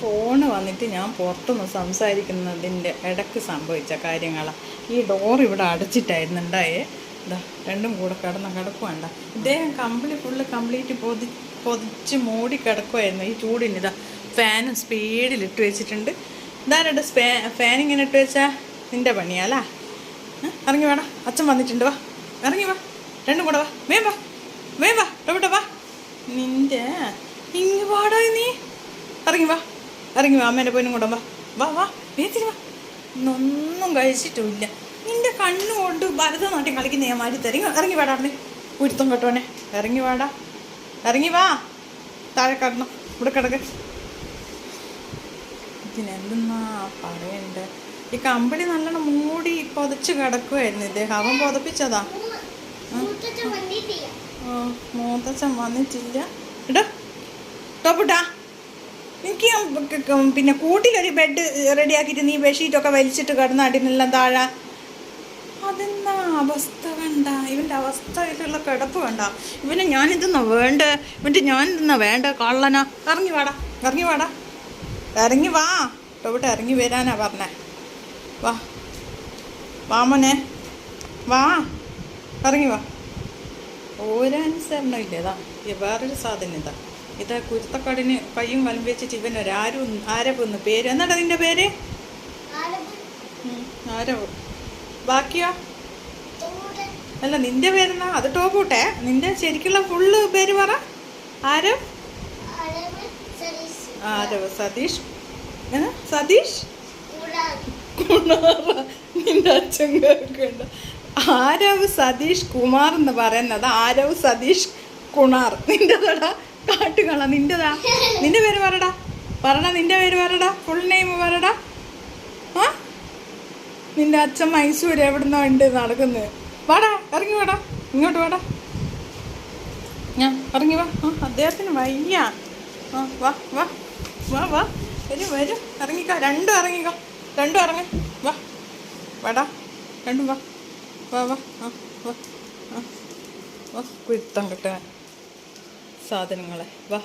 Phone വന്നിട്ട് ഞാൻ പുറത്തുനിന്ന് സംസാരിക്കുന്നതിൻ്റെ ഇടയ്ക്ക് സംഭവിച്ച കാര്യങ്ങളാണ്. ഈ ഡോർ ഇവിടെ അടച്ചിട്ടായിരുന്നുണ്ടായേ. ഇതാ രണ്ടും കൂടെ കിടക്കുവേണ്ട. ഇദ്ദേഹം ഫുള്ള് കംപ്ലീറ്റ് പൊതിച്ച് മൂടി കിടക്കുമായിരുന്നു ഈ ചൂടിന്. ഇതാ ഫാനും സ്പീഡിലിട്ട് വെച്ചിട്ടുണ്ട്. ഇതാരുടെ ഫാൻ ഇങ്ങനെ ഇട്ട് വെച്ചാൽ നിൻ്റെ പണിയാലാ. ഇറങ്ങി വേടാ, അച്ഛൻ വന്നിട്ടുണ്ട്, വാ ഇറങ്ങി വാ, രണ്ടും കൂടെ വാ, വേം വാ റോബിട്ടാ വാ. നിൻ്റെ ഇങ്ങ് പാടാ, നീ ഇറങ്ങി വാ അമ്മേൻ്റെ പോയിനും കൂടെ വാ വാ വാ വേത്തിരി വാ. ഇന്നൊന്നും കഴിച്ചിട്ടുമില്ല. നിൻ്റെ കണ്ണുകൊണ്ട് ഭരതനാട്യം കളിക്കുന്ന ഞാൻ മാറ്റി തരും. ഇറങ്ങി വാടാ അവിടെ കുരുത്തം കെട്ടോനെ, ഇറങ്ങി വാ, താഴെ കിടന്നു, ഇവിടെ കിടക്ക്. ഇതിനെന്തെന്നാ പറയണ്ടേ? ഈ കമ്പിളി നല്ലോണം മൂടി പൊതച്ച് കിടക്കുമായിരുന്നു ഇദ്ദേഹം. അവൻ പൊതപ്പിച്ചതാ. മൂത്തച്ഛൻ വന്നിട്ടില്ല. ഇടാ ടോപ്പിട്ടാ, എനിക്ക് പിന്നെ കൂട്ടിലൊരു ബെഡ് റെഡിയാക്കിയിട്ട് നീ ബെഡ്ഷീറ്റൊക്കെ വലിച്ചിട്ട് കിടന്നാട്ടിനെല്ലാം താഴെ. അതെന്നാ അവസ്ഥ കണ്ട, ഇവൻ്റെ അവസ്ഥയിലുള്ള കിടപ്പ് കണ്ട. ഇവനെ ഞാനിതെന്നാ വേണ്ട കള്ളനാ. ഇറങ്ങി വാ ടോപ്പിട്ട്, ഇറങ്ങി വരാനാ പറഞ്ഞേ. വാ മോനെ വാ, ഇറങ്ങി വാ. ഒരനുസരണം ഇല്ലേതാ. വേറൊരു സാധനം ഇതാ കുരുത്തക്കാടിന് കയ്യും വലം വെച്ചിട്ട് ഇവനൊരു ആരവെന്ന് പേര്. എന്നാടാ നിന്റെ പേര്? ആരവ്. ബാക്കിയോ? അല്ല നിന്റെ പേരെന്നാ? അത് ടോപ്പൂട്ടെ. നിന്റെ ശരിക്കുള്ള ഫുള്ള് പേര് പറ. ആരവ് സതീഷ്. സതീഷ് കുമാർ. നിന്റെ അച്ഛൻ കേൾക്കണ്ട. ആരവ് സതീഷ് കുമാർ എന്ന് പറയുന്നത് ആരവ് സതീഷ് കുണാർ. നിന്റെതാടാ കാട്ടുകള, നിന്റെതാ. നിന്റെ പേര് പറടാ, നിന്റെ പേര് പറടാ, ഫുൾ നെയിം പറടാ. നിന്റെ അച്ഛൻ മൈസൂർ എവിടുന്നോ ഉണ്ട് നടക്കുന്നത്. വാടാ, ഇറങ്ങി വാടാ, ഇങ്ങോട്ട് വാടാ, ഇറങ്ങി വാ. അദ്ദേഹത്തിന് വയ്യ. വാ വാ വാ വാ, വരും ഇറങ്ങിക്കോ, രണ്ടും ഇറങ്ങി വാ, വാടാ രണ്ടും വാ വാ വാ. വാ കുരുത്തം കിട്ടാൻ സാധനങ്ങളെ വാ.